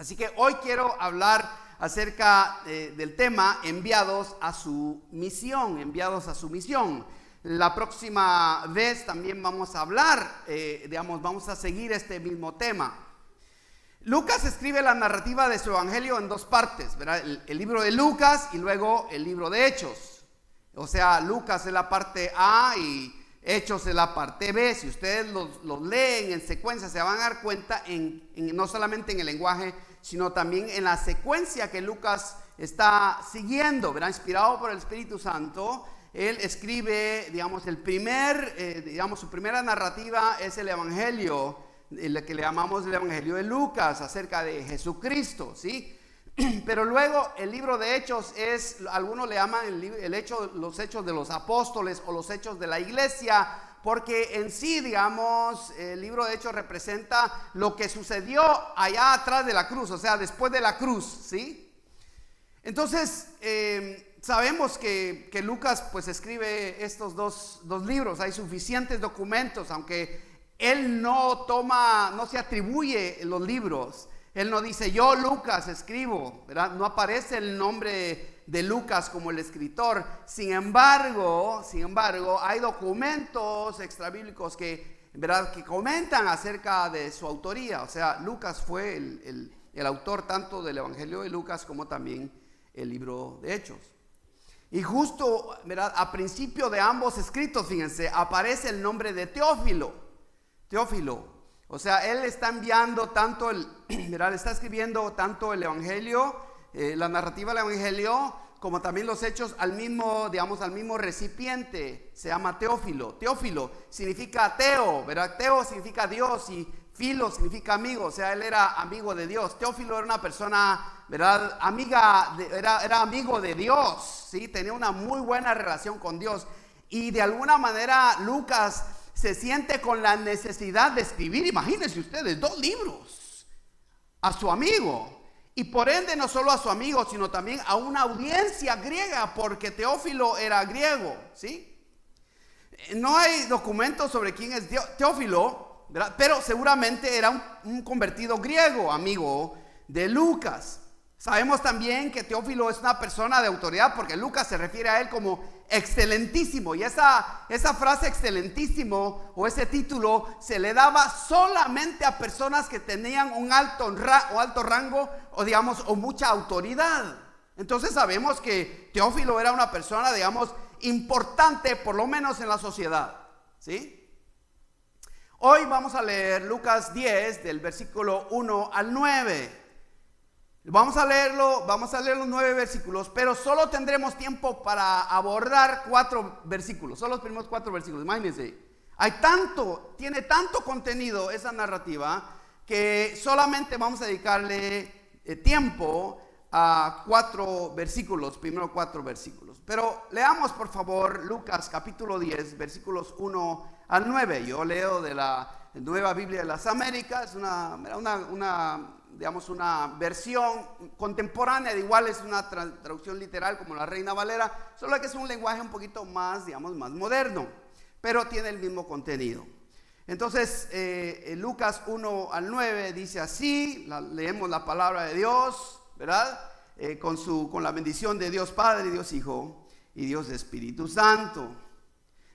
Así que hoy quiero hablar acerca del tema enviados a su misión, enviados a su misión. La próxima vez también vamos a hablar, vamos a seguir este mismo tema. Lucas escribe la narrativa de su evangelio en dos partes, ¿verdad? El libro de Lucas y luego el libro de Hechos. O sea, Lucas es la parte A y Hechos es la parte B. Si ustedes los leen en secuencia, se van a dar cuenta no solamente en el lenguaje, sino también en la secuencia que Lucas está siguiendo, ¿verdad? Inspirado por el Espíritu Santo. Él escribe, su primera narrativa es el evangelio, el que le llamamos el evangelio de Lucas, acerca de Jesucristo, ¿sí? Pero luego el libro de Hechos algunos le llaman los hechos de los apóstoles o los hechos de la iglesia, porque en sí, el libro de Hechos representa lo que sucedió allá atrás de la cruz, o sea, después de la cruz, ¿sí? Entonces, sabemos que Lucas pues escribe estos dos libros. Hay suficientes documentos, aunque él no se atribuye los libros. Él no dice, yo Lucas escribo, ¿verdad? No aparece el nombre de Lucas como el escritor. Sin embargo, hay documentos extrabíblicos ¿verdad?, que comentan acerca de su autoría. O sea, Lucas fue el autor tanto del evangelio de Lucas como también el libro de Hechos. Y justo, ¿verdad?, a principio de ambos escritos, fíjense, aparece el nombre de Teófilo. O sea, él está enviando está escribiendo tanto el evangelio, la narrativa del evangelio, como también los hechos al mismo recipiente. Se llama Teófilo. Teófilo significa Teo, ¿verdad? Teo significa Dios y Filo significa amigo. O sea, él era amigo de Dios. Teófilo era una persona, ¿verdad?, era amigo de Dios, ¿sí? Tenía una muy buena relación con Dios. Y de alguna manera Lucas se siente con la necesidad de escribir, imagínense ustedes, 2 libros a su amigo, y por ende no solo a su amigo, sino también a una audiencia griega, porque Teófilo era griego, ¿sí? No hay documentos sobre quién es Teófilo, ¿verdad?, pero seguramente era un convertido griego, amigo de Lucas. Sabemos también que Teófilo es una persona de autoridad, porque Lucas se refiere a él como excelentísimo, y esa frase excelentísimo o ese título se le daba solamente a personas que tenían un alto rango o mucha autoridad. Entonces sabemos que Teófilo era una persona, importante, por lo menos en la sociedad, ¿sí? Hoy vamos a leer Lucas 10 del versículo 1 al 9. Vamos a leer los 9 versículos, pero solo tendremos tiempo para abordar 4 versículos, solo los primeros 4 versículos. Imagínense, tiene tanto contenido esa narrativa que solamente vamos a dedicarle tiempo a 4 versículos, primero 4 versículos. Pero leamos por favor Lucas capítulo 10, versículos 1 al 9. Yo leo de la Nueva Biblia de las Américas, una versión contemporánea, igual es una traducción literal como la Reina Valera, solo que es un lenguaje un poquito más, más moderno, pero tiene el mismo contenido. Entonces, Lucas 1 al 9 dice así, leemos la palabra de Dios, ¿verdad? Con la bendición de Dios Padre, Dios Hijo y Dios Espíritu Santo.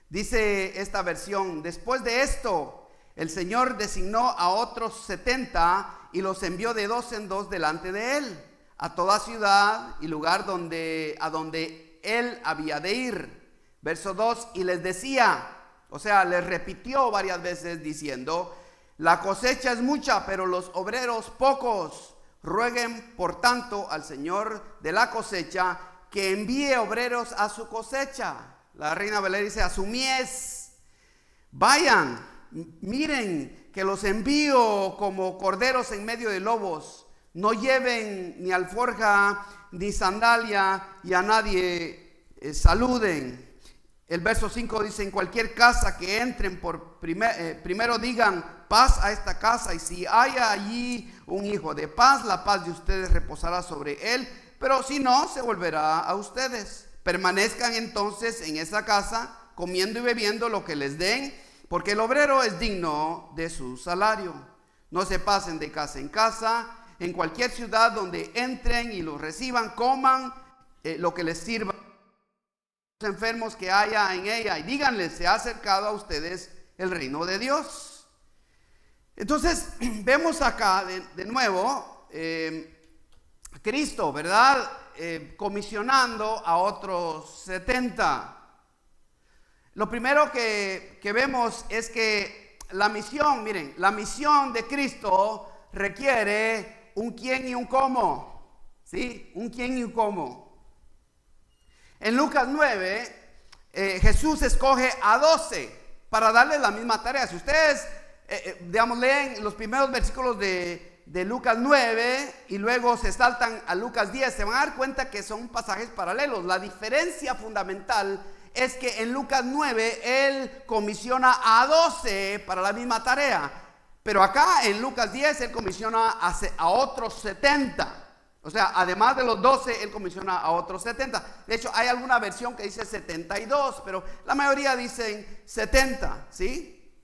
Dice esta versión: después de esto, el Señor designó a otros 70 y los envió de 2 en 2 delante de él, a toda ciudad y lugar a donde él había de ir. Verso 2, y les decía, o sea, les repitió varias veces diciendo: la cosecha es mucha, pero los obreros pocos. Rueguen, por tanto, al Señor de la cosecha que envíe obreros a su cosecha. La Reina Valera dice: a su mies. Vayan, miren que los envío como corderos en medio de lobos. No lleven ni alforja ni sandalia, y a nadie saluden. El verso 5 dice: en cualquier casa que entren, primero digan paz a esta casa, y si haya allí un hijo de paz, la paz de ustedes reposará sobre él, pero si no, se volverá a ustedes. Permanezcan entonces en esa casa, comiendo y bebiendo lo que les den, porque el obrero es digno de su salario. No se pasen de casa en casa, en cualquier ciudad donde entren y los reciban, coman lo que les sirva. Los enfermos que haya en ella, y díganles, se ha acercado a ustedes el reino de Dios. Entonces vemos acá de nuevo Cristo, ¿verdad? Comisionando a otros 70. Lo primero que vemos es que la misión, miren, la misión de Cristo requiere un quién y un cómo, ¿sí? Un quién y un cómo. En Lucas 9, Jesús escoge a 12 para darles la misma tarea. Si ustedes, leen los primeros versículos de Lucas 9 y luego se saltan a Lucas 10, se van a dar cuenta que son pasajes paralelos. La diferencia fundamental es que en Lucas 9 Él comisiona a 12 para la misma tarea, pero acá en Lucas 10 Él comisiona a otros 70. O sea, además de los 12, Él comisiona a otros 70. De hecho, hay alguna versión que dice 72, pero la mayoría dicen 70, ¿sí?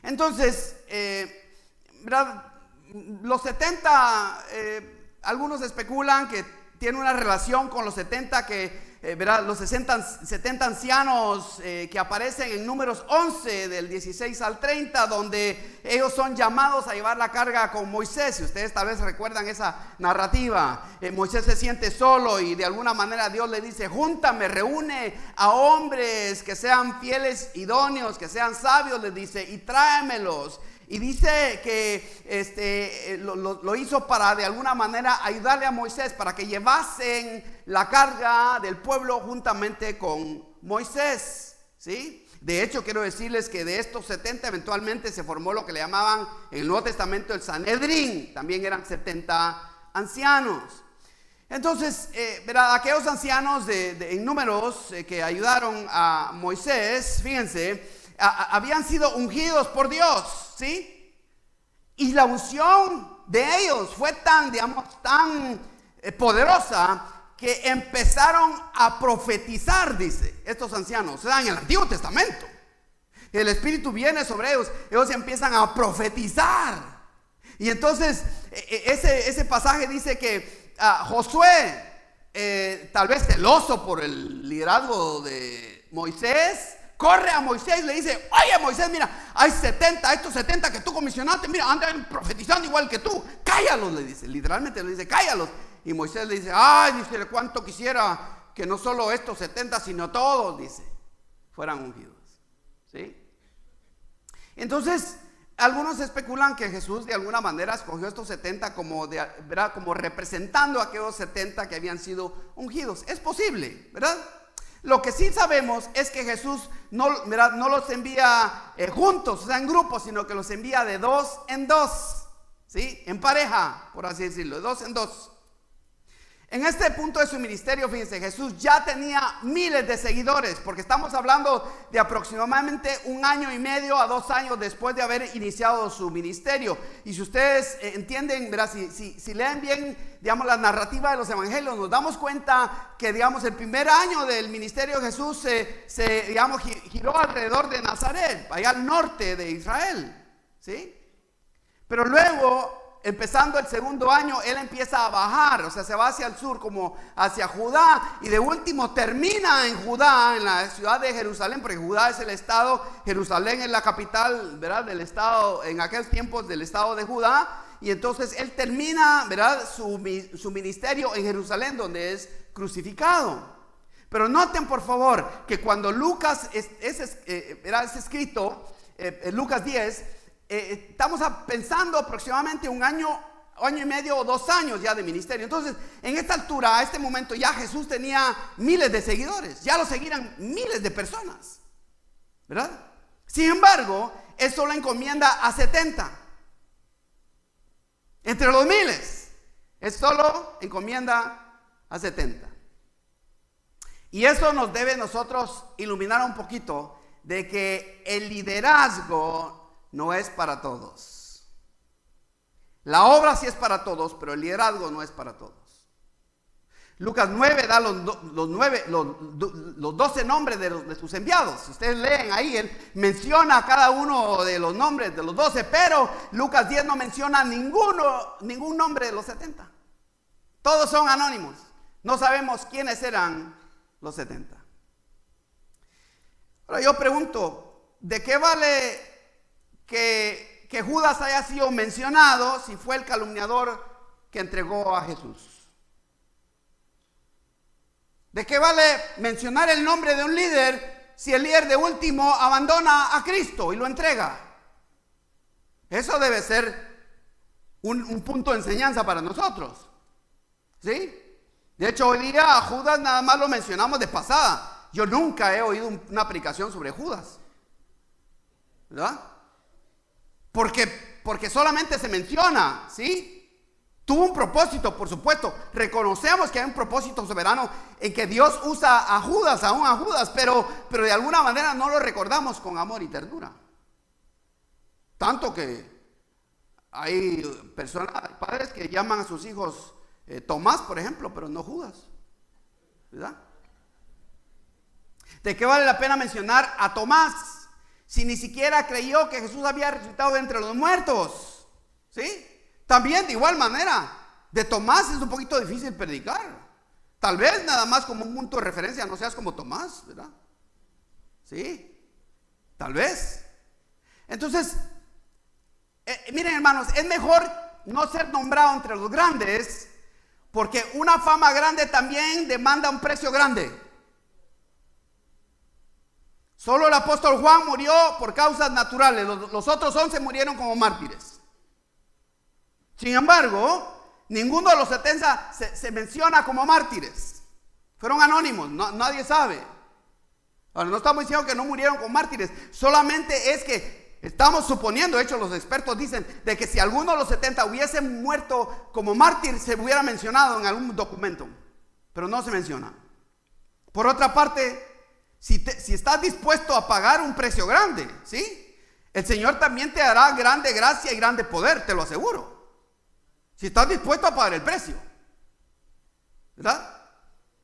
Entonces, ¿verdad? Los 70, algunos especulan que tiene una relación con los 70 ¿verdad? Los 70 ancianos que aparecen en Números 11 del 16 al 30, donde ellos son llamados a llevar la carga con Moisés. Si ustedes tal vez recuerdan esa narrativa, Moisés se siente solo y de alguna manera Dios le dice: júntame, reúne a hombres que sean fieles, idóneos, que sean sabios, les dice, y tráemelos. Y dice que lo hizo para de alguna manera ayudarle a Moisés, para que llevasen la carga del pueblo juntamente con Moisés, ¿sí? De hecho, quiero decirles que de estos 70 eventualmente se formó lo que le llamaban en el Nuevo Testamento el Sanedrín. También eran 70 ancianos. Entonces, ¿verdad? Aquellos ancianos en Números que ayudaron a Moisés, fíjense, habían sido ungidos por Dios, ¿sí? Y la unción de ellos fue tan poderosa que empezaron a profetizar, dice, estos ancianos. O sea, en el Antiguo Testamento el Espíritu viene sobre ellos, ellos empiezan a profetizar. Y entonces ese pasaje dice que Josué, tal vez celoso por el liderazgo de Moisés, corre a Moisés y le dice: oye Moisés, mira, hay 70, estos 70 que tú comisionaste, mira, andan profetizando igual que tú, cállalos, le dice, literalmente le dice, cállalos. Y Moisés le dice: ay, dice, cuánto quisiera que no solo estos 70, sino todos, dice, fueran ungidos, ¿sí? Entonces, algunos especulan que Jesús de alguna manera escogió estos 70 ¿verdad? Como representando a aquellos 70 que habían sido ungidos. Es posible, ¿verdad? Lo que sí sabemos es que Jesús no los envía juntos, o sea, en grupos, sino que los envía de 2 en 2, ¿sí? En pareja, por así decirlo, de 2 en 2. En este punto de su ministerio, fíjense, Jesús ya tenía miles de seguidores, porque estamos hablando de aproximadamente 1 año y medio a 2 años después de haber iniciado su ministerio. Y si ustedes entienden, ¿verdad? Si leen bien, digamos, la narrativa de los evangelios, nos damos cuenta que, digamos, el primer año del ministerio de Jesús digamos, giró alrededor de Nazaret, allá al norte de Israel, ¿sí? Pero luego, empezando el segundo año, Él empieza a bajar, o sea, se va hacia el sur, como hacia Judá, y de último termina en Judá, en la ciudad de Jerusalén, porque Judá es el estado, Jerusalén es la capital, ¿verdad?, del estado, en aquellos tiempos del estado de Judá. Y entonces Él termina, ¿verdad?, su ministerio en Jerusalén, donde es crucificado. Pero noten, por favor, que cuando Lucas es escrito, Lucas 10, estamos pensando aproximadamente 1 año, 1 año y medio o 2 años ya de ministerio. Entonces, en esta altura, a este momento, ya Jesús tenía miles de seguidores, ya lo seguían miles de personas, ¿verdad? Sin embargo, Él solo encomienda a 70. Entre los miles, Él solo encomienda a 70. Y eso nos debe nosotros iluminar un poquito de que el liderazgo no es para todos. La obra sí es para todos, pero el liderazgo no es para todos. Lucas 9 da los 12 nombres de sus enviados. Si ustedes leen ahí, él menciona cada uno de los nombres de los 12, pero Lucas 10 no menciona ningún nombre de los 70. Todos son anónimos. No sabemos quiénes eran los 70. Ahora yo pregunto, ¿de qué vale que Judas haya sido mencionado si fue el calumniador que entregó a Jesús? ¿De qué vale mencionar el nombre de un líder si el líder de último abandona a Cristo y lo entrega? Eso debe ser un punto de enseñanza para nosotros, ¿sí? De hecho, hoy día a Judas nada más lo mencionamos de pasada. Yo nunca he oído una predicación sobre Judas, ¿verdad? Porque solamente se menciona, ¿sí? Tuvo un propósito, por supuesto. Reconocemos que hay un propósito soberano en que Dios usa a Judas, aún a Judas, pero de alguna manera no lo recordamos con amor y ternura. Tanto que hay padres que llaman a sus hijos Tomás, por ejemplo, pero no Judas, ¿verdad? ¿De qué vale la pena mencionar a Tomás si ni siquiera creyó que Jesús había resucitado de entre los muertos? ¿Sí? También de igual manera, de Tomás es un poquito difícil predicar. Tal vez nada más como un punto de referencia, no seas como Tomás, ¿verdad? Sí, tal vez. Entonces, miren hermanos, es mejor no ser nombrado entre los grandes, porque una fama grande también demanda un precio grande. Solo el apóstol Juan murió por causas naturales, los otros 11 murieron como mártires. Sin embargo, ninguno de los 70 se menciona como mártires. Fueron anónimos, nadie sabe. Ahora, no estamos diciendo que no murieron como mártires, solamente es que estamos suponiendo, de hecho los expertos dicen, de que si alguno de los 70 hubiese muerto como mártir, se hubiera mencionado en algún documento, pero no se menciona. Por otra parte, si estás dispuesto a pagar un precio grande, ¿sí? El Señor también te dará grande gracia y grande poder, te lo aseguro. Si estás dispuesto a pagar el precio, ¿verdad?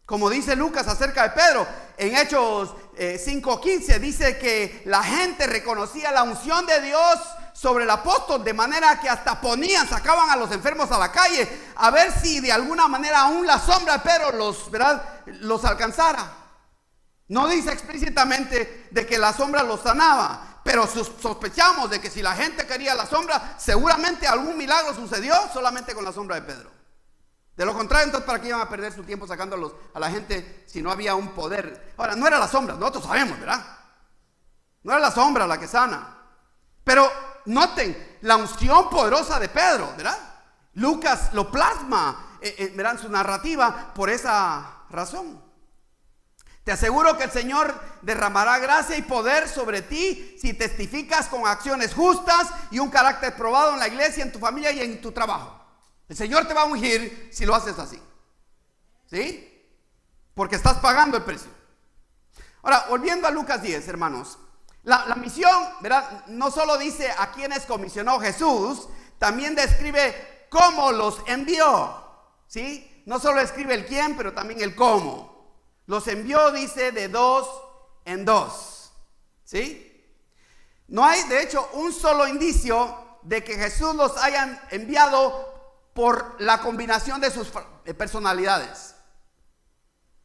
Como dice Lucas acerca de Pedro, en Hechos 5:15 dice que la gente reconocía la unción de Dios sobre el apóstol, de manera que hasta sacaban a los enfermos a la calle, a ver si de alguna manera aún la sombra de Pedro los alcanzara. No dice explícitamente de que la sombra los sanaba, pero sospechamos de que si la gente quería la sombra, seguramente algún milagro sucedió solamente con la sombra de Pedro. De lo contrario, entonces, ¿para qué iban a perder su tiempo sacándolos a la gente si no había un poder? Ahora, no era la sombra, nosotros sabemos, ¿verdad? No era la sombra la que sana. Pero noten la unción poderosa de Pedro, ¿verdad? Lucas lo plasma, ¿verdad?, en su narrativa por esa razón. Te aseguro que el Señor derramará gracia y poder sobre ti si testificas con acciones justas y un carácter probado en la iglesia, en tu familia y en tu trabajo. El Señor te va a ungir si lo haces así, ¿sí? Porque estás pagando el precio. Ahora, volviendo a Lucas 10, hermanos, la misión, ¿verdad?, no solo dice a quienes comisionó Jesús, también describe cómo los envió, ¿sí? No solo escribe el quién, pero también el cómo. Los envió, dice, de 2 en 2, ¿sí? No hay, de hecho, un solo indicio de que Jesús los haya enviado por la combinación de sus personalidades.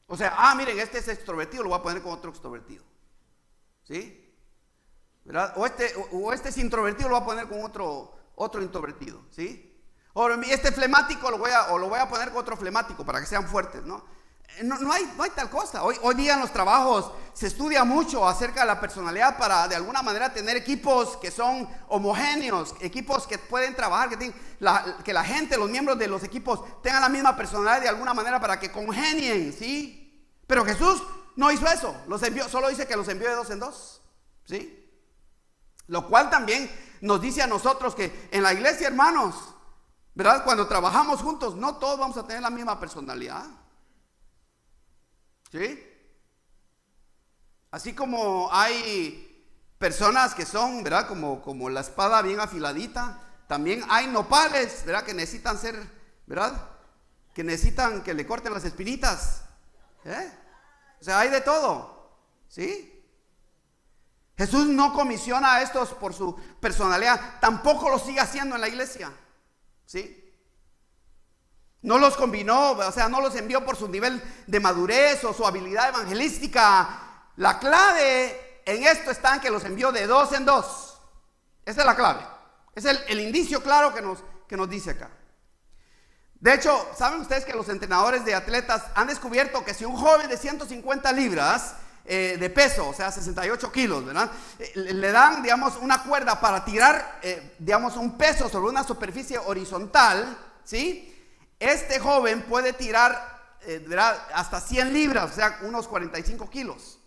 O sea, miren, este es extrovertido, lo voy a poner con otro extrovertido, ¿sí? ¿Verdad? O este es introvertido, lo voy a poner con otro introvertido, ¿sí? O este flemático lo voy a poner con otro flemático para que sean fuertes, ¿no? No hay tal cosa. Hoy día en los trabajos se estudia mucho acerca de la personalidad para de alguna manera tener equipos que son homogéneos, equipos que pueden trabajar, que la gente, los miembros de los equipos tengan la misma personalidad de alguna manera para que congenien, ¿sí? Pero Jesús no hizo eso, los envió, solo dice que los envió de 2 en 2, ¿sí? Lo cual también nos dice a nosotros que en la iglesia, hermanos, ¿verdad?, cuando trabajamos juntos, no todos vamos a tener la misma personalidad, ¿sí? Así como hay personas que son, ¿verdad?, como la espada bien afiladita, también hay nopales, ¿verdad?, que necesitan ser, ¿verdad?, que necesitan que le corten las espinitas. O sea, hay de todo, ¿sí? Jesús no comisiona a estos por su personalidad, tampoco lo sigue haciendo en la iglesia, ¿sí? No los combinó, o sea, no los envió por su nivel de madurez o su habilidad evangelística. La clave en esto está en que los envió de dos en dos. Esa es la clave. Es el indicio claro que nos dice acá. De hecho, ¿saben ustedes que los entrenadores de atletas han descubierto que si un joven de 150 libras de peso, o sea 68 kilos, ¿verdad? Le dan, digamos, una cuerda para tirar, digamos, un peso sobre una superficie horizontal, ¿sí? Este joven puede tirar, ¿verdad?, hasta 100 libras, o sea, unos 45 kilos.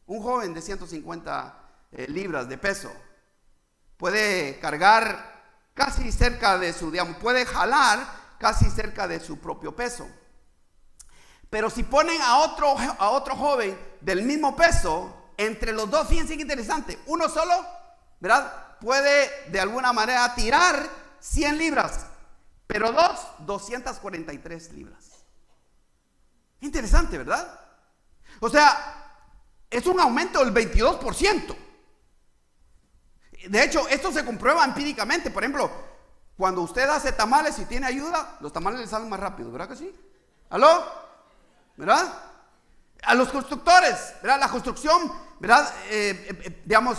Un joven de 150 libras de peso puede cargar casi cerca de su, digamos, puede jalar casi cerca de su propio peso. Pero si ponen a otro joven del mismo peso, entre los dos, fíjense qué interesante, uno solo, ¿verdad?, puede de alguna manera tirar 100 libras, pero dos, 243 libras. Interesante, ¿verdad? O sea, es un aumento del 22%. De hecho, esto se comprueba empíricamente. Por ejemplo, cuando usted hace tamales y tiene ayuda, los tamales le salen más rápido, ¿verdad que sí? ¿Aló? ¿Verdad? A los constructores, ¿verdad? La construcción, ¿verdad? Digamos,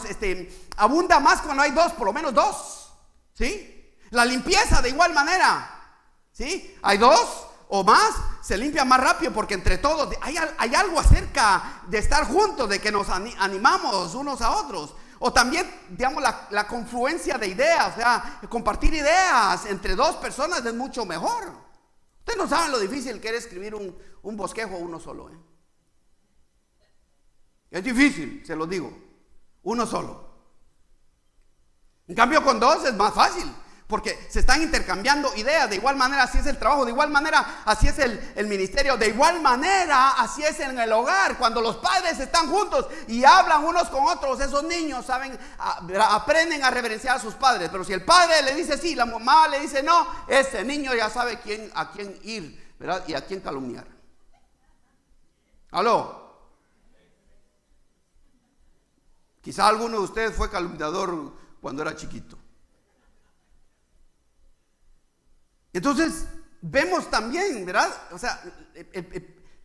abunda más cuando hay dos, por lo menos dos, ¿sí? La limpieza de igual manera, ¿sí? Hay dos o más, se limpia más rápido porque entre todos hay algo acerca de estar juntos, de que nos animamos unos a otros. O también, digamos, la confluencia de ideas, o sea, compartir ideas entre dos personas es mucho mejor. Ustedes no saben lo difícil que es escribir un bosquejo uno solo, ¿eh? Es difícil, se lo digo, uno solo. En cambio con dos es más fácil, porque se están intercambiando ideas. De igual manera así es el trabajo, de igual manera así es el ministerio, de igual manera así es en el hogar. Cuando los padres están juntos y hablan unos con otros, esos niños aprenden a reverenciar a sus padres. Pero si el padre le dice sí, la mamá le dice no, ese niño ya sabe a quién ir, ¿verdad?, y a quién calumniar. ¿Aló? Quizá alguno de ustedes fue calumniador cuando era chiquito. Entonces, vemos también, ¿verdad? O sea,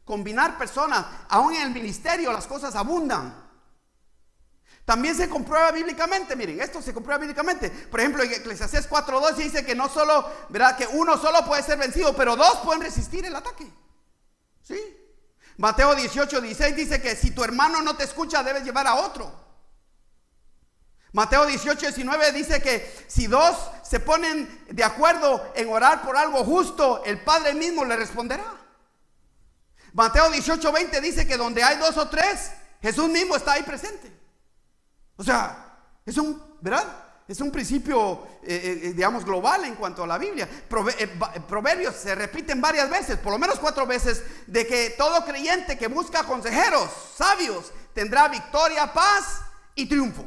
combinar personas, aún en el ministerio las cosas abundan. También se comprueba bíblicamente, miren, esto se comprueba bíblicamente. Por ejemplo, en Eclesiastés 4:2 dice que no solo, ¿verdad?, que uno solo puede ser vencido, pero dos pueden resistir el ataque. ¿Sí? Mateo 18:16 dice que si tu hermano no te escucha, debes llevar a otro. Mateo 18:19 dice que si dos se ponen de acuerdo en orar por algo justo, el Padre mismo le responderá. Mateo 18:20 dice que donde hay dos o tres, Jesús mismo está ahí presente. O sea, ¿verdad? Es un principio, digamos, global en cuanto a la Biblia. Proverbios se repiten varias veces, por lo menos 4 veces, de que todo creyente que busca consejeros sabios tendrá victoria, paz y triunfo.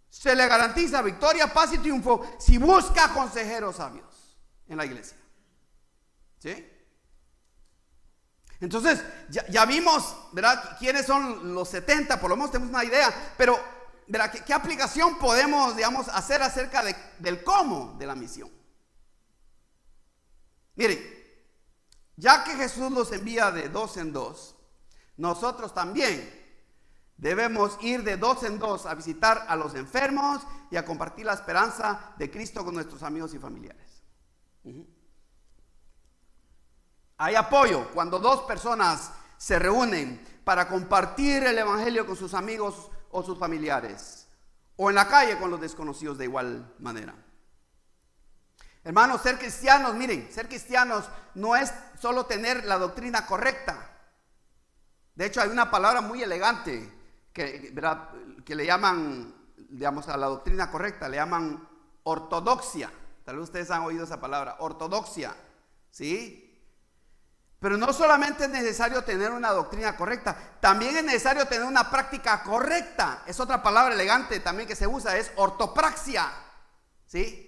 Se le garantiza victoria, paz y triunfo si busca consejeros sabios en la iglesia. ¿Sí? Entonces, ya vimos, ¿verdad?, quiénes son los 70, por lo menos tenemos una idea, pero, ¿verdad?, ¿qué aplicación podemos, digamos, hacer acerca del cómo de la misión? Miren, ya que Jesús los envía de dos en dos, nosotros también debemos ir de dos en dos a visitar a los enfermos y a compartir la esperanza de Cristo con nuestros amigos y familiares. Hay apoyo cuando dos personas se reúnen para compartir el evangelio con sus amigos o sus familiares, o en la calle con los desconocidos de igual manera. Hermanos, ser cristianos, miren, ser cristianos no es solo tener la doctrina correcta. De hecho, hay una palabra muy elegante que le llaman, digamos, a la doctrina correcta, le llaman ortodoxia. Tal vez ustedes han oído esa palabra, ortodoxia, ¿sí? Pero no solamente es necesario tener una doctrina correcta, también es necesario tener una práctica correcta. Es otra palabra elegante también que se usa, es ortopraxia, ¿sí?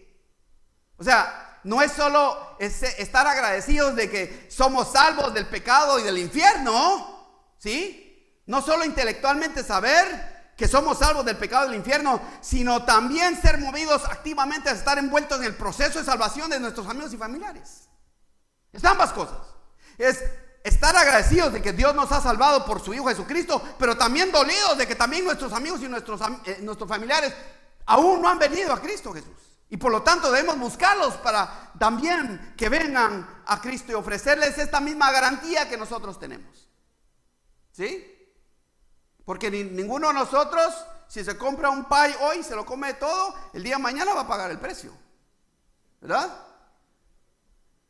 O sea, no es solo estar agradecidos de que somos salvos del pecado y del infierno, ¿sí? No solo intelectualmente saber que somos salvos del pecado y del infierno, sino también ser movidos activamente a estar envueltos en el proceso de salvación de nuestros amigos y familiares. Es ambas cosas. Es estar agradecidos de que Dios nos ha salvado por su Hijo Jesucristo, pero también dolidos de que también nuestros amigos y nuestros familiares aún no han venido a Cristo Jesús. Y por lo tanto debemos buscarlos para también que vengan a Cristo y ofrecerles esta misma garantía que nosotros tenemos. ¿Sí? Porque ninguno de nosotros, si se compra un pie hoy, se lo come todo, el día de mañana va a pagar el precio. ¿Verdad?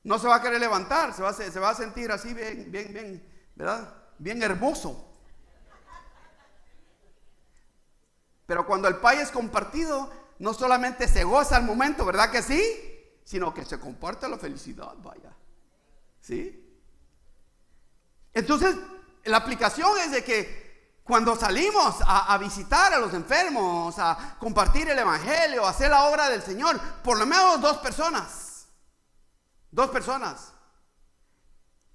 No se va a querer levantar, se va a sentir así bien, ¿verdad? Bien hermoso. Pero cuando el pie es compartido, no solamente se goza al momento, ¿verdad que sí? Sino que se comparte la felicidad, vaya. ¿Sí? Entonces, la aplicación es de que cuando salimos a visitar a los enfermos, a compartir el evangelio, a hacer la obra del Señor, por lo menos dos personas.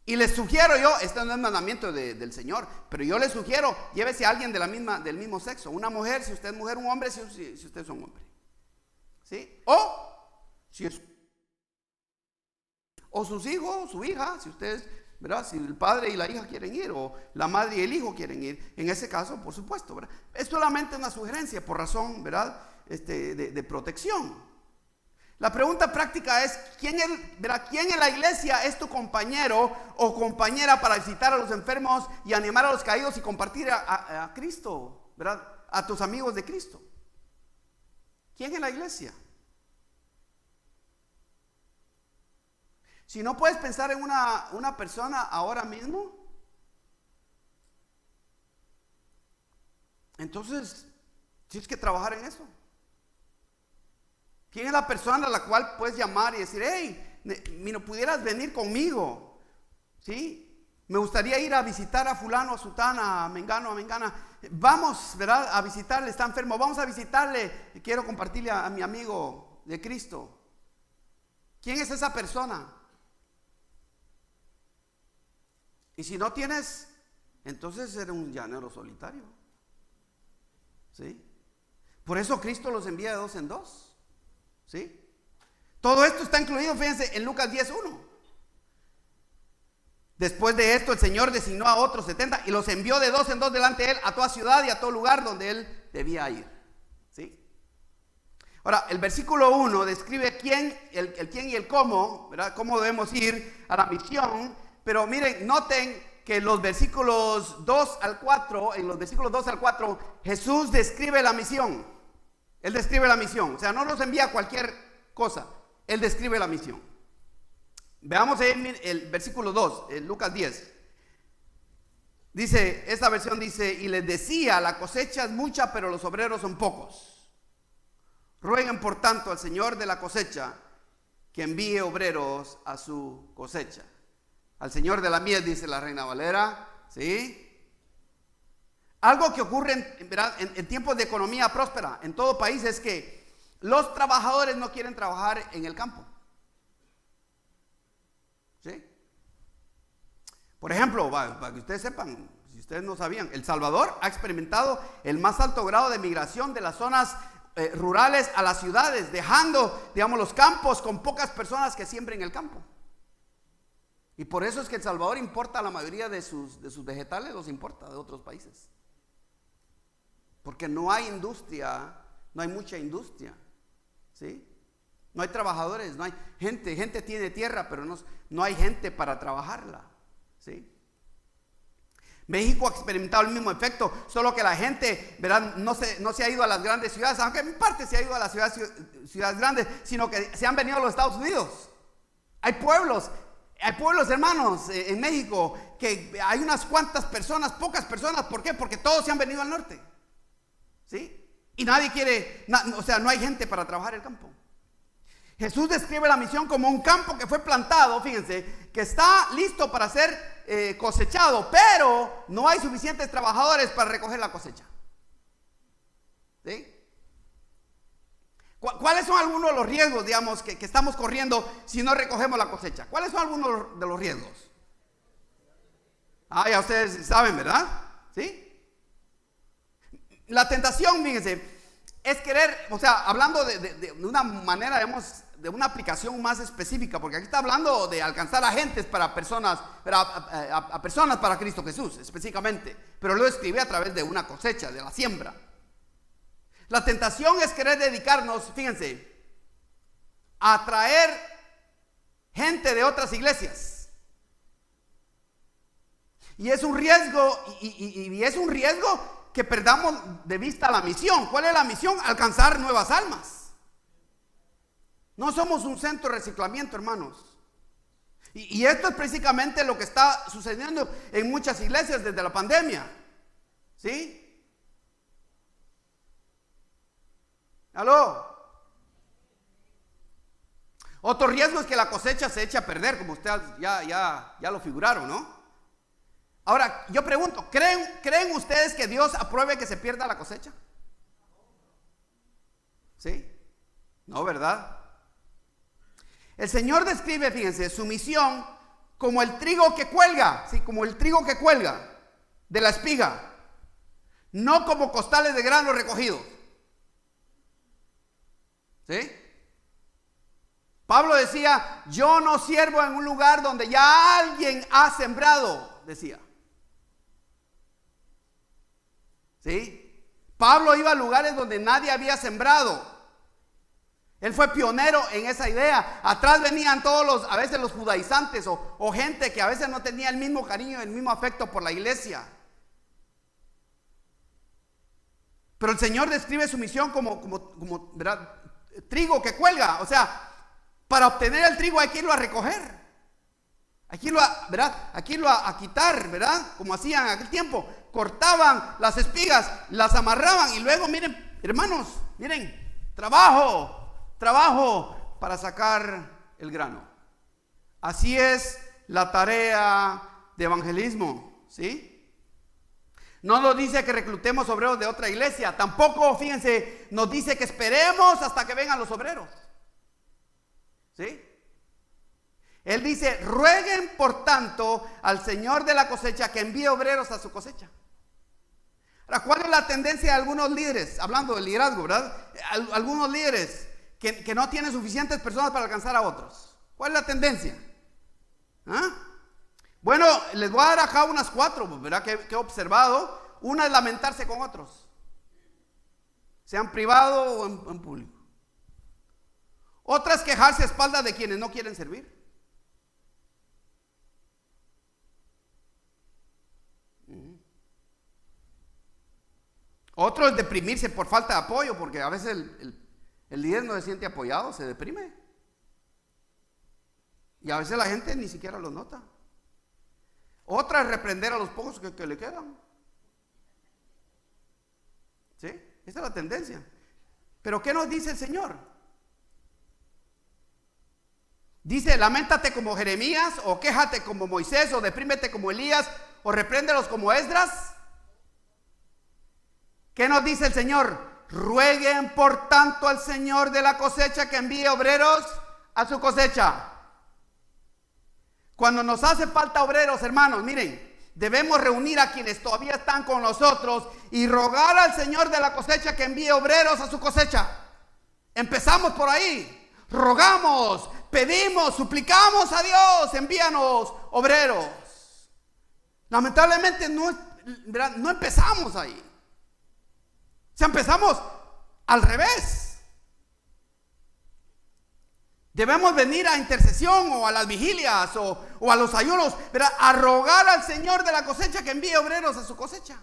Y les sugiero yo, este no es mandamiento del Señor, pero yo les sugiero, llévese a alguien del mismo sexo, una mujer, si usted es mujer, un hombre, si usted es un hombre. ¿Sí? O sus hijos, su hija, si ustedes, ¿verdad? Si el padre y la hija quieren ir, o la madre y el hijo quieren ir, en ese caso, por supuesto, ¿verdad? Es solamente una sugerencia por razón, ¿verdad? De protección. La pregunta práctica es, ¿quién en la iglesia es tu compañero o compañera para visitar a los enfermos y animar a los caídos y compartir a Cristo, ¿verdad? A tus amigos de Cristo? ¿Quién en la iglesia? Si no puedes pensar en una persona ahora mismo, entonces tienes que trabajar en eso. ¿Quién es la persona a la cual puedes llamar y decir, hey, ¿no pudieras venir conmigo? ¿Sí? Me gustaría ir a visitar a fulano, a sutana, a mengano, a mengana. Vamos, ¿verdad? A visitarle, está enfermo. Vamos a visitarle. Quiero compartirle a mi amigo de Cristo. ¿Quién es esa persona? Y si no tienes, entonces eres un llanero solitario. ¿Sí? Por eso Cristo los envía de dos en dos. ¿Sí? Todo esto está incluido, fíjense, en Lucas 10:1. Después de esto, el Señor designó a otros 70 y los envió de dos en dos delante de él a toda ciudad y a todo lugar donde él debía ir. ¿Sí? Ahora, el versículo 1 describe el quién y el cómo, ¿verdad? Cómo debemos ir a la misión. Pero miren, noten que los versículos 2 al 4, en los versículos 2 al 4, Jesús describe la misión. Él describe la misión, o sea, no nos envía cualquier cosa, Él describe la misión. Veamos ahí el versículo 2, en Lucas 10. Dice, esta versión dice, y les decía, la cosecha es mucha, pero los obreros son pocos. Rueguen por tanto al Señor de la cosecha que envíe obreros a su cosecha. Al Señor de la mies, dice la Reina Valera, ¿sí? Algo que ocurre en tiempos de economía próspera en todo país es que los trabajadores no quieren trabajar en el campo. ¿Sí? Por ejemplo, para que ustedes sepan, si ustedes no sabían, El Salvador ha experimentado el más alto grado de migración de las zonas rurales a las ciudades, dejando, digamos, los campos con pocas personas que siembren el campo. Y por eso es que El Salvador importa la mayoría de sus vegetales, los importa de otros países. Porque no hay industria, no hay mucha industria, ¿sí? No hay trabajadores, no hay gente tiene tierra, pero no hay gente para trabajarla, ¿sí? México ha experimentado el mismo efecto, solo que la gente, ¿verdad? No se ha ido a las grandes ciudades, aunque en parte se ha ido a las ciudades grandes, sino que se han venido a los Estados Unidos. Hay pueblos, hermanos, en México, que hay unas cuantas personas, pocas personas. ¿Por qué? Porque todos se han venido al norte. ¿Sí? Y nadie quiere, o sea, no hay gente para trabajar el campo. Jesús describe la misión como un campo que fue plantado, fíjense, que está listo para ser cosechado, pero no hay suficientes trabajadores para recoger la cosecha. ¿Sí? ¿Cuáles son algunos de los riesgos, digamos, que estamos corriendo si no recogemos la cosecha? ¿Cuáles son algunos de los riesgos? Ya ustedes saben, ¿verdad? ¿Sí? La tentación, fíjense, es querer, o sea, hablando de una manera, digamos, de una aplicación más específica, porque aquí está hablando de alcanzar a gentes para personas, a personas para Cristo Jesús, específicamente, pero lo escribe a través de una cosecha, de la siembra. La tentación es querer dedicarnos, fíjense, a atraer gente de otras iglesias. Y es un riesgo, y es un riesgo que perdamos de vista la misión. ¿Cuál es la misión? Alcanzar nuevas almas. No somos un centro de reciclamiento, hermanos. Y esto es precisamente lo que está sucediendo en muchas iglesias desde la pandemia. ¿Sí? ¿Aló? Otro riesgo es que la cosecha se eche a perder, como ustedes ya lo figuraron, ¿no? Ahora, yo pregunto, ¿creen ustedes que Dios apruebe que se pierda la cosecha? ¿Sí? No, ¿verdad? El Señor describe, fíjense, su misión como el trigo que cuelga, ¿sí? Como el trigo que cuelga de la espiga, no como costales de grano recogidos. ¿Sí? Pablo decía, yo no sirvo en un lugar donde ya alguien ha sembrado, decía. ¿Sí? Pablo iba a lugares donde nadie había sembrado. Él fue pionero en esa idea. Atrás venían a veces los judaizantes o gente que a veces no tenía el mismo cariño, el mismo afecto por la iglesia. Pero el Señor describe su misión como ¿verdad? Trigo que cuelga. O sea, para obtener el trigo hay que irlo a recoger. Hay que irlo a quitar, ¿verdad? Como hacían en aquel tiempo. Cortaban las espigas, las amarraban y luego, miren, hermanos, miren, trabajo para sacar el grano. Así es la tarea de evangelismo, ¿sí? No nos dice que reclutemos obreros de otra iglesia. Tampoco, fíjense, nos dice que esperemos hasta que vengan los obreros. ¿Sí? Él dice, rueguen por tanto al Señor de la cosecha que envíe obreros a su cosecha. Ahora, ¿cuál es la tendencia de algunos líderes? Hablando del liderazgo, ¿verdad? Algunos líderes que no tienen suficientes personas para alcanzar a otros. ¿Cuál es la tendencia? Bueno, les voy a dar acá unas 4, ¿verdad? Que he observado. Una es lamentarse con otros, sean privado o en público. Otra es quejarse a espaldas de quienes no quieren servir. Otro es deprimirse por falta de apoyo, porque a veces el líder no se siente apoyado, se deprime. Y a veces la gente ni siquiera lo nota. Otra es reprender a los pocos que le quedan. ¿Sí? Esa es la tendencia. Pero ¿qué nos dice el Señor? Dice, lamentate como Jeremías, o quéjate como Moisés, o deprímete como Elías, o repréndelos como Esdras. ¿Qué nos dice el Señor? Rueguen por tanto al Señor de la cosecha que envíe obreros a su cosecha. Cuando nos hace falta obreros, hermanos, miren, debemos reunir a quienes todavía están con nosotros y rogar al Señor de la cosecha que envíe obreros a su cosecha. Empezamos por ahí. Rogamos, pedimos, suplicamos a Dios, envíanos obreros. Lamentablemente no empezamos ahí. O sea, empezamos al revés. Debemos venir a intercesión o a las vigilias o a los ayunos, ¿verdad? A rogar al Señor de la cosecha que envíe obreros a su cosecha.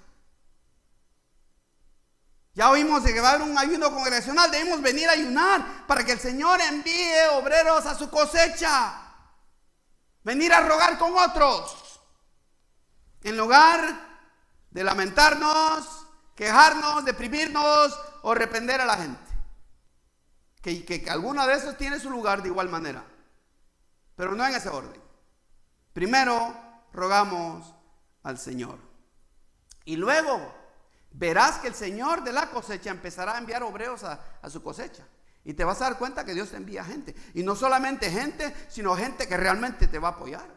Ya oímos de que va a haber un ayuno congregacional. Debemos venir a ayunar para que el Señor envíe obreros a su cosecha. Venir a rogar con otros, en lugar de lamentarnos, quejarnos, deprimirnos o reprender a la gente. Que alguna de esos tiene su lugar de igual manera, pero no en ese orden. Primero rogamos al Señor y luego verás que el Señor de la cosecha empezará a enviar obreros a su cosecha. Y te vas a dar cuenta que Dios te envía gente. Y no solamente gente, sino gente que realmente te va a apoyar.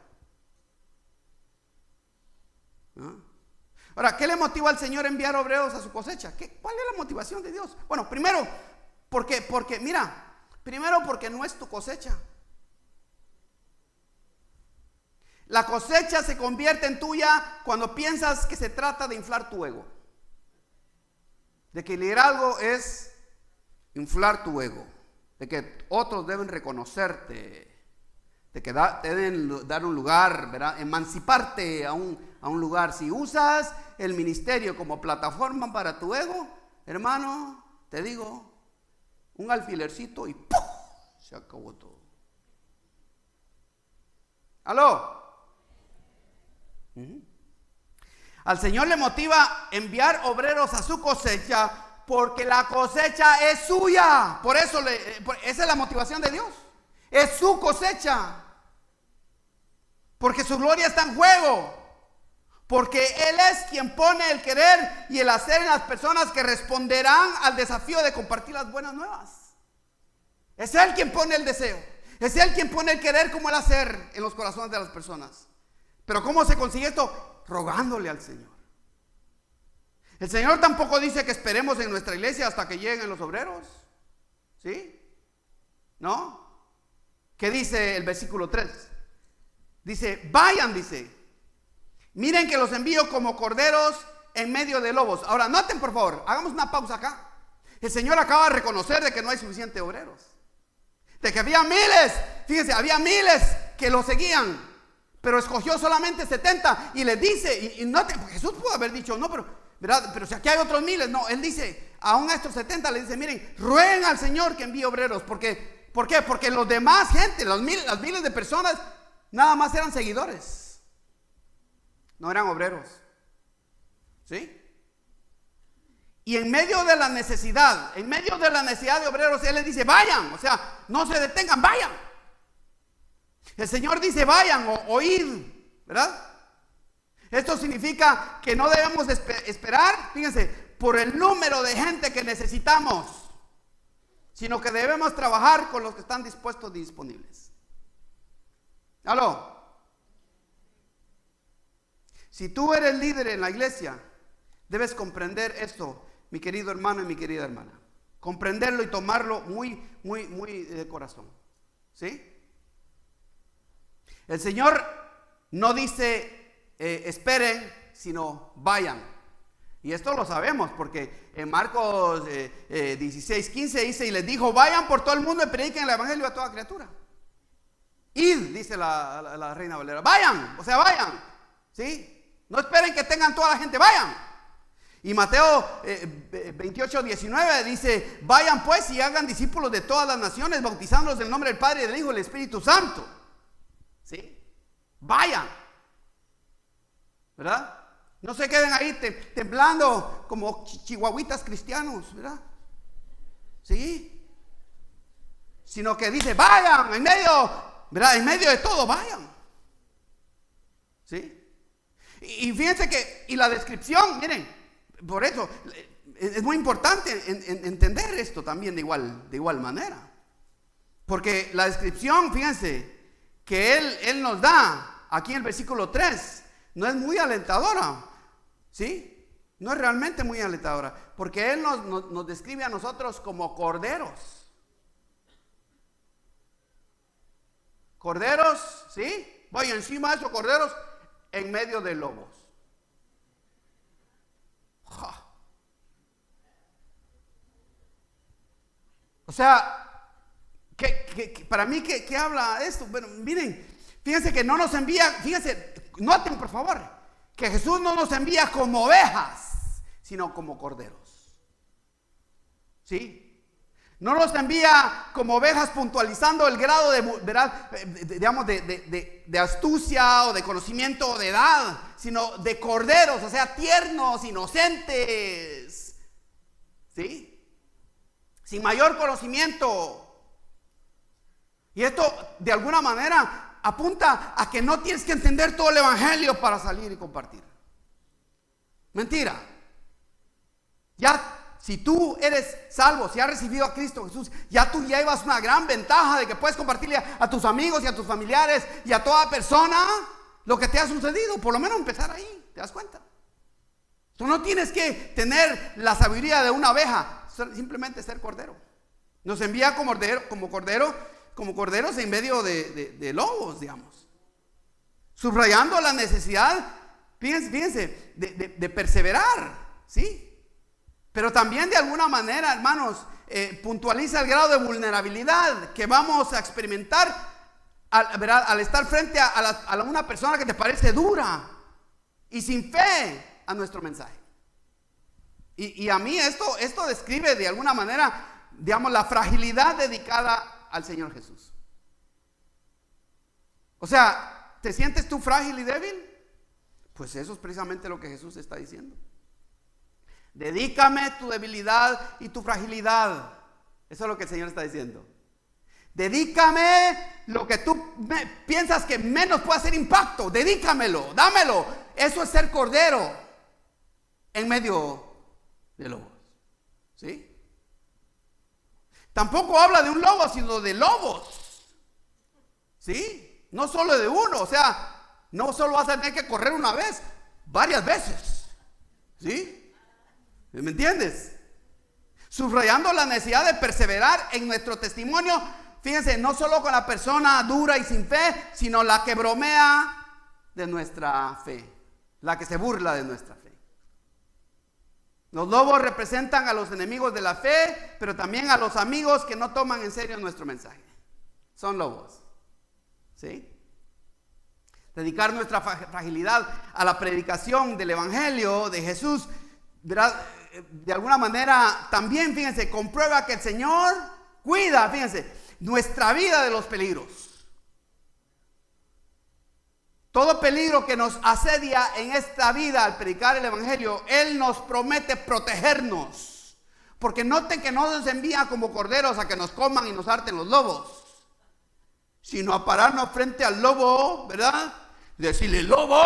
¿No? Ahora, ¿qué le motiva al Señor a enviar obreros a su cosecha? ¿Cuál es la motivación de Dios? Bueno, primero, porque no es tu cosecha. La cosecha se convierte en tuya cuando piensas que se trata de inflar tu ego. De que el liderazgo es inflar tu ego, de que otros deben reconocerte, de que te deben dar un lugar, ¿verdad? Emanciparte a un lugar. Si usas el ministerio como plataforma para tu ego, hermano, te digo, un alfilercito y ¡pum!, se acabó todo. ¿Aló? Al Señor le motiva enviar obreros a su cosecha porque la cosecha es suya. Por eso esa es la motivación de Dios. Es su cosecha. Porque su gloria está en juego. Porque Él es quien pone el querer y el hacer en las personas que responderán al desafío de compartir las buenas nuevas. Es Él quien pone el deseo. Es Él quien pone el querer como el hacer en los corazones de las personas. Pero ¿cómo se consigue esto? Rogándole al Señor. El Señor tampoco dice que esperemos en nuestra iglesia hasta que lleguen los obreros. ¿Sí? ¿No? ¿Qué dice el versículo 3? Dice, vayan, dice. Miren que los envío como corderos en medio de lobos. Ahora, noten por favor, hagamos una pausa acá. El Señor acaba de reconocer de que no hay suficientes obreros. De que había miles, fíjense, había miles que lo seguían. Pero escogió solamente 70 y les dice, y noten, Jesús pudo haber dicho, no, pero si aquí hay otros miles. No, Él dice, aún a estos 70 les dice, miren, rueguen al Señor que envíe obreros. ¿Por qué? Porque los demás gente, las miles de personas, nada más eran seguidores. No eran obreros. ¿Sí? Y en medio de la necesidad de obreros, Él les dice, vayan, o sea, no se detengan, vayan. El Señor dice, vayan o id, ¿verdad? Esto significa que no debemos esperar, fíjense, por el número de gente que necesitamos, sino que debemos trabajar con los que están dispuestos y disponibles. ¿Aló? Si tú eres líder en la iglesia, debes comprender esto, mi querido hermano y mi querida hermana. Comprenderlo y tomarlo muy de corazón. ¿Sí? El Señor no dice esperen, sino vayan. Y esto lo sabemos porque en Marcos 16:15 dice, y les dijo, vayan por todo el mundo y prediquen el evangelio a toda criatura. Id, dice la Reina Valera, vayan, o sea, vayan. ¿Sí? No esperen que tengan toda la gente, vayan. Y Mateo 28:19 dice, vayan pues y hagan discípulos de todas las naciones, bautizándolos en el nombre del Padre, del Hijo y del Espíritu Santo. ¿Sí? Vayan. ¿Verdad? No se queden ahí temblando como chihuahuitas cristianos, ¿verdad? ¿Sí? Sino que dice, vayan, en medio, ¿verdad? En medio de todo, vayan. ¿Sí? Y fíjense que, y la descripción, miren, por eso es muy importante entender esto también de igual manera. Porque la descripción, fíjense, que Él nos da aquí en el versículo 3, no es muy alentadora. ¿Sí? No es realmente muy alentadora, porque Él nos describe a nosotros como corderos. Corderos, ¿sí? Voy encima de esos corderos en medio de lobos. ¡Ja! O sea, para mí, ¿qué habla esto? Bueno, miren, fíjense que no nos envía, fíjense, noten por favor, que Jesús no nos envía como ovejas, sino como corderos. ¿Sí? No nos envía como ovejas puntualizando el grado de, ¿verdad? Digamos, de astucia o de conocimiento o de edad, sino de corderos, o sea, tiernos, inocentes. ¿Sí? Sin mayor conocimiento. Y esto de alguna manera apunta a que no tienes que entender todo el evangelio para salir y compartir. Mentira. Ya Si tú eres salvo, si has recibido a Cristo Jesús, ya tú llevas una gran ventaja de que puedes compartirle a tus amigos y a tus familiares y a toda persona lo que te ha sucedido. Por lo menos empezar ahí, ¿te das cuenta? Tú no tienes que tener la sabiduría de una oveja, simplemente ser cordero. Nos envía como corderos en medio de lobos, digamos. Subrayando la necesidad, fíjense, de perseverar, ¿sí? Pero también de alguna manera, hermanos, puntualiza el grado de vulnerabilidad que vamos a experimentar al estar frente a una persona que te parece dura y sin fe a nuestro mensaje. Y a mí esto describe de alguna manera, digamos, la fragilidad dedicada al Señor Jesús. O sea, ¿te sientes tú frágil y débil? Pues eso es precisamente lo que Jesús está diciendo. Dedícame tu debilidad y tu fragilidad. Eso es lo que el Señor está diciendo. Dedícame lo que tú piensas que menos puede hacer impacto. Dedícamelo, dámelo. Eso es ser cordero en medio de lobos. ¿Sí? Tampoco habla de un lobo, sino de lobos. ¿Sí? No solo de uno. O sea, no solo vas a tener que correr una vez, varias veces. ¿Sí? ¿Me entiendes? Subrayando la necesidad de perseverar en nuestro testimonio. Fíjense, no solo con la persona dura y sin fe, sino la que bromea de nuestra fe, la que se burla de nuestra fe. Los lobos representan a los enemigos de la fe, pero también a los amigos que no toman en serio nuestro mensaje. Son lobos. ¿Sí? Dedicar nuestra fragilidad a la predicación del Evangelio de Jesús, ¿verdad? De alguna manera también, fíjense, comprueba que el Señor cuida, fíjense, nuestra vida de los peligros. Todo peligro que nos asedia en esta vida al predicar el Evangelio, Él nos promete protegernos. Porque noten que no nos envía como corderos a que nos coman y nos harten los lobos, sino a pararnos frente al lobo, ¿verdad? Decirle: lobo,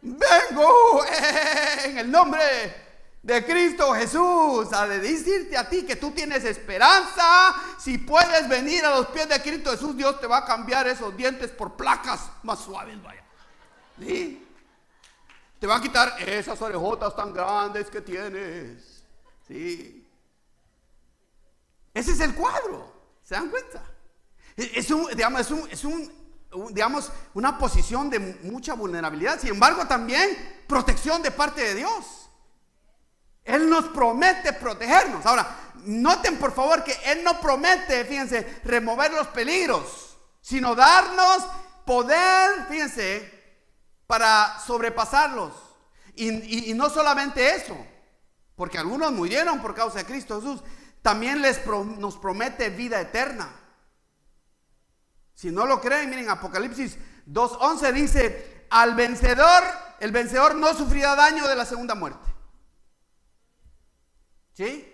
vengo en el nombre de Cristo Jesús a decirte a ti que tú tienes esperanza. Si puedes venir a los pies de Cristo Jesús, Dios te va a cambiar esos dientes por placas más suaves, vaya. ¿Sí? Te va a quitar esas orejotas tan grandes que tienes. ¿Sí? Ese es el cuadro. ¿Se dan cuenta? Digamos, una posición de mucha vulnerabilidad. Sin embargo, también protección de parte de Dios. Él nos promete protegernos. Ahora, noten por favor que Él no promete, fíjense, remover los peligros, sino darnos poder, fíjense, para sobrepasarlos. Y no solamente eso, porque algunos murieron por causa de Cristo Jesús, también nos promete vida eterna. Si no lo creen, miren, Apocalipsis 2:11 dice: al vencedor, el vencedor no sufrirá daño de la segunda muerte. ¿Sí?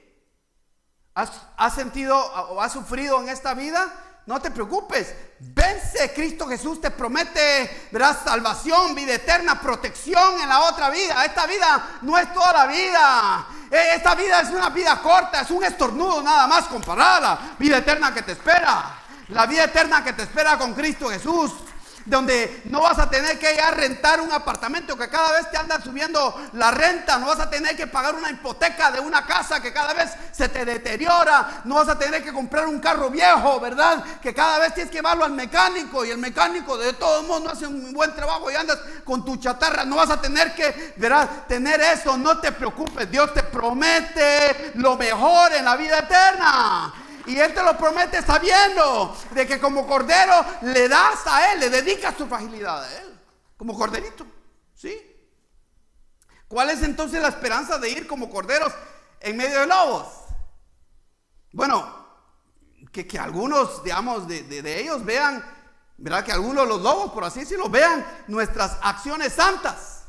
¿Has sentido o has sufrido en esta vida? No te preocupes, vence. Cristo Jesús te promete, verás, salvación, vida eterna, protección en la otra vida. Esta vida no es toda la vida. Esta vida es una vida corta, es un estornudo nada más comparada a la vida eterna que te espera. La vida eterna que te espera con Cristo Jesús, donde no vas a tener que ir a rentar un apartamento que cada vez te anda subiendo la renta. No vas a tener que pagar una hipoteca de una casa que cada vez se te deteriora. No vas a tener que comprar un carro viejo, ¿verdad? Que cada vez tienes que llevarlo al mecánico, y el mecánico de todos modos no hace un buen trabajo y andas con tu chatarra. No vas a tener que, ¿verdad?, tener eso. No te preocupes, Dios te promete lo mejor en la vida eterna. Y Él te lo promete sabiendo de que como cordero le das a Él, le dedicas tu fragilidad a Él, como corderito. ¿Sí? ¿Cuál es entonces la esperanza de ir como corderos en medio de lobos? Bueno, que algunos, digamos, de ellos vean, ¿verdad? Que algunos de los lobos, por así decirlo, vean nuestras acciones santas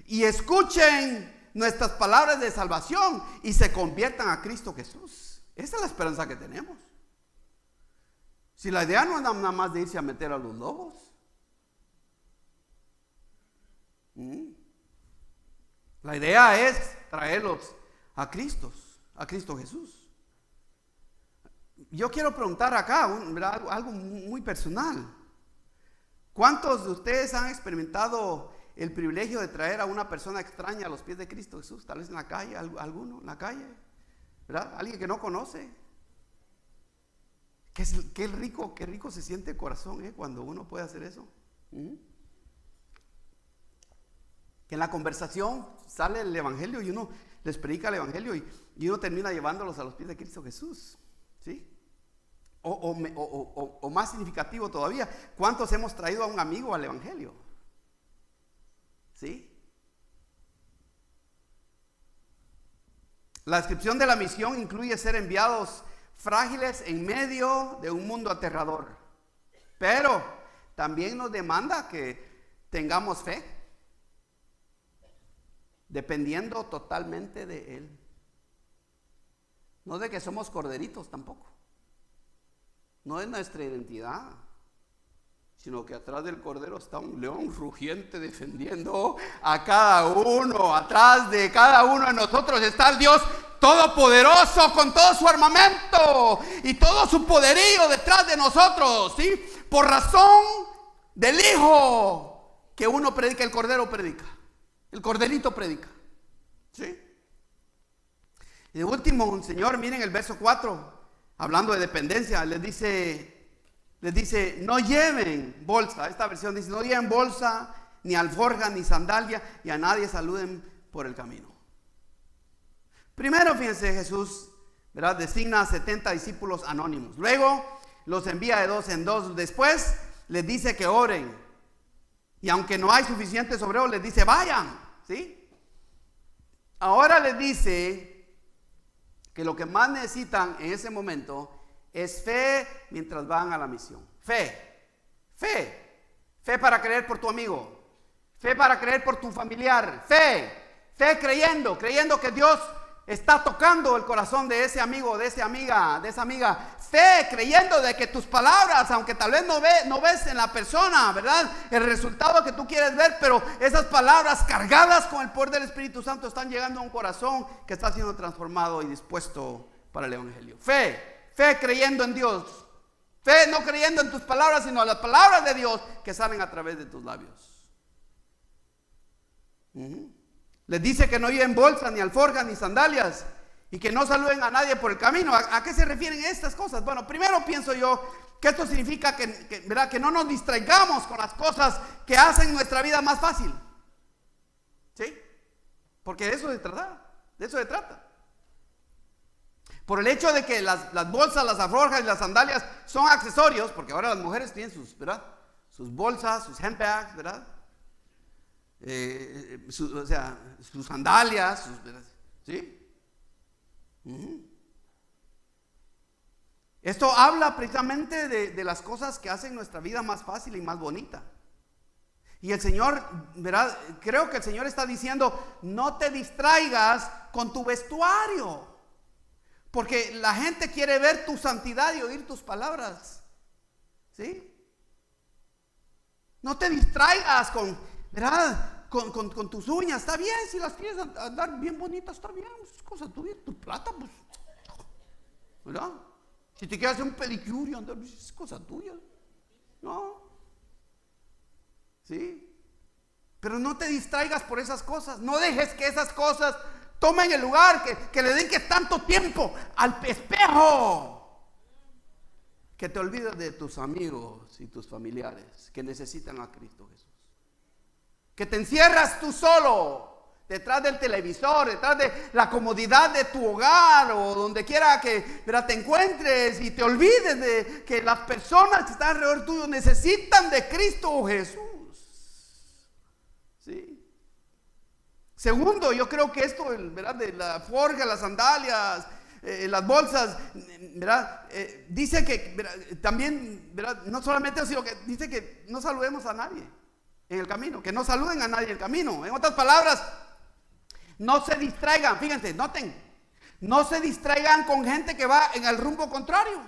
y escuchen nuestras palabras de salvación y se conviertan a Cristo Jesús. Esa es la esperanza que tenemos. Si la idea no es nada más de irse a meter a los lobos. La idea es traerlos a Cristo Jesús. Yo quiero preguntar acá, ¿verdad?, algo muy personal. ¿Cuántos de ustedes han experimentado el privilegio de traer a una persona extraña a los pies de Cristo Jesús? Tal vez en la calle, alguno en la calle, ¿verdad? Alguien que no conoce. Qué rico se siente el corazón, cuando uno puede hacer eso. Que en la conversación sale el evangelio y uno les predica el evangelio y uno termina llevándolos a los pies de Cristo Jesús. ¿Sí? O más significativo todavía, ¿cuántos hemos traído a un amigo al evangelio? ¿Sí? La descripción de la misión incluye ser enviados frágiles en medio de un mundo aterrador, pero también nos demanda que tengamos fe, dependiendo totalmente de Él. No de que somos corderitos tampoco. No es nuestra identidad, sino que atrás del cordero está un león rugiente defendiendo a cada uno. Atrás de cada uno de nosotros está el Dios todopoderoso con todo su armamento y todo su poderío detrás de nosotros, ¿sí? Por razón del Hijo que uno predica, el cordero predica, el corderito predica, ¿sí? Y de último, un señor, miren el verso 4, hablando de dependencia, les dice, no lleven bolsa. Esta versión dice, no lleven bolsa, ni alforja, ni sandalia, y a nadie saluden por el camino. Primero, fíjense, Jesús, ¿verdad?, designa a 70 discípulos anónimos. Luego los envía de 2 en 2. Después les dice que oren. Y aunque no hay suficientes obreros, les dice, vayan, ¿sí? Ahora les dice que lo que más necesitan en ese momento es fe mientras van a la misión. Fe para creer por tu amigo, fe para creer por tu familiar, fe creyendo que Dios está tocando el corazón de ese amigo, de esa amiga, fe creyendo de que tus palabras, aunque tal vez no ves en la persona, ¿verdad?, el resultado que tú quieres ver, pero esas palabras cargadas con el poder del Espíritu Santo están llegando a un corazón que está siendo transformado y dispuesto para el evangelio. Fe creyendo en Dios, fe no creyendo en tus palabras, sino en las palabras de Dios que salen a través de tus labios. Les dice que no lleven bolsa, ni alforjas, ni sandalias, y que no saluden a nadie por el camino. ¿A qué se refieren estas cosas? Bueno, primero pienso yo que esto significa ¿verdad?, que no nos distraigamos con las cosas que hacen nuestra vida más fácil. ¿Sí? Porque de eso se trata. Por el hecho de que las bolsas, las alforjas y las sandalias son accesorios, porque ahora las mujeres tienen sus bolsas, sus handbags, ¿verdad? Sus sandalias, ¿sí? Esto habla precisamente de las cosas que hacen nuestra vida más fácil y más bonita. Y el Señor, ¿verdad?, creo que el Señor está diciendo, no te distraigas con tu vestuario, porque la gente quiere ver tu santidad y oír tus palabras, ¿sí? No te distraigas ¿verdad?, con tus uñas. Está bien, si las quieres andar bien bonitas, está bien, es cosa tuya. Tu plata, pues, ¿verdad? Si te quieres hacer un pedicure, andar, es cosa tuya, ¿no? ¿Sí? Pero no te distraigas por esas cosas. No dejes que esas cosas tomen el lugar, que le dediques tanto tiempo al espejo, que te olvides de tus amigos y tus familiares que necesitan a Cristo Jesús. Que te encierras tú solo detrás del televisor, detrás de la comodidad de tu hogar o donde quiera que, ¿verdad?, te encuentres, y te olvides de que las personas que están alrededor tuyo necesitan de Cristo Jesús. ¿Sí? Segundo, yo creo que esto, ¿verdad?, de la forja, las sandalias, las bolsas, ¿verdad?, dice que, ¿verdad?, también, ¿verdad?, no solamente eso, sino que dice que no saludemos a nadie en el camino, que no saluden a nadie en el camino. En otras palabras, no se distraigan, fíjense, noten, no se distraigan con gente que va en el rumbo contrario.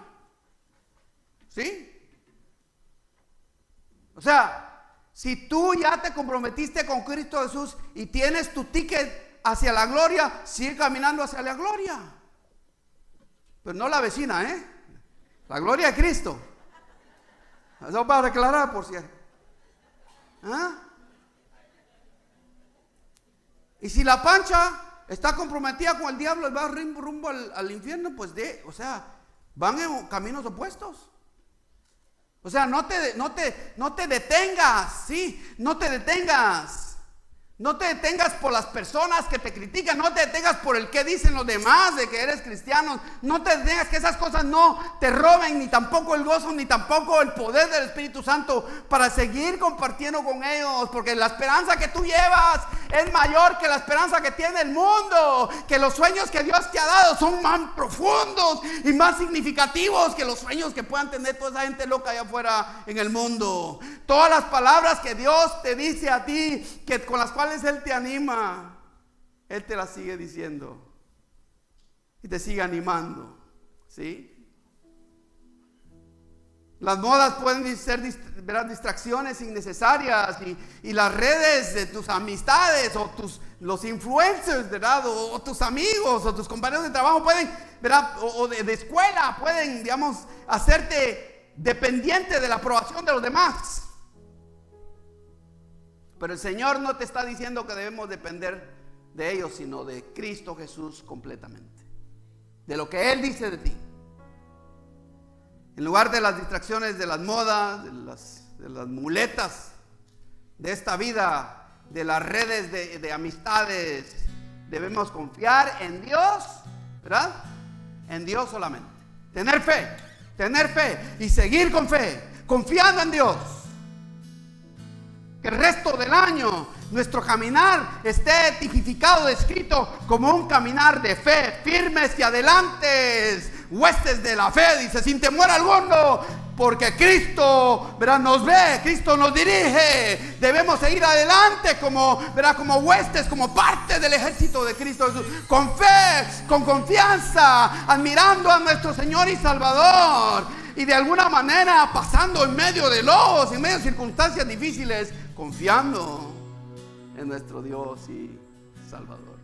¿Sí? O sea, si tú ya te comprometiste con Cristo Jesús y tienes tu ticket hacia la gloria, sigue caminando hacia la gloria. Pero no la vecina, la gloria de Cristo. Eso para aclarar, por cierto. Y si la pancha está comprometida con el diablo y va rumbo al infierno, pues van en caminos opuestos. O sea, no te detengas, ¿sí? No te detengas. No te detengas por las personas que te critican. No te detengas por el que dicen los demás de que eres cristiano. No te detengas, que esas cosas no te roben, ni tampoco el gozo, ni tampoco el poder del Espíritu Santo para seguir compartiendo con ellos. Porque la esperanza que tú llevas es mayor que la esperanza que tiene el mundo. Que los sueños que Dios te ha dado son más profundos y más significativos que los sueños que puedan tener toda esa gente loca allá afuera en el mundo. Todas las palabras que Dios te dice a ti, que con las cuales Él te anima, Él te las sigue diciendo y te sigue animando, ¿sí? Las modas pueden ser distracciones innecesarias, y las redes de tus amistades o los influencers, ¿verdad? O tus amigos o tus compañeros de trabajo pueden, ¿verdad? O de escuela pueden, digamos, hacerte dependiente de la aprobación de los demás. Pero el Señor no te está diciendo que debemos depender de ellos, sino de Cristo Jesús completamente, de lo que Él dice de ti. En lugar de las distracciones de las modas, de las muletas de esta vida, de las redes de amistades, debemos confiar en Dios, ¿verdad? En Dios solamente. Tener fe y seguir con fe, confiando en Dios. Que el resto del año nuestro caminar esté tipificado, descrito como un caminar de fe, firmes y adelantes, huestes de la fe, dice, sin temor alguno, porque Cristo, ¿verdad?, nos ve, Cristo nos dirige. Debemos seguir adelante como, ¿verdad?, como huestes, como parte del ejército de Cristo Jesús, con fe, con confianza, admirando a nuestro Señor y Salvador, y de alguna manera pasando en medio de lobos, en medio de circunstancias difíciles, confiando en nuestro Dios y Salvador.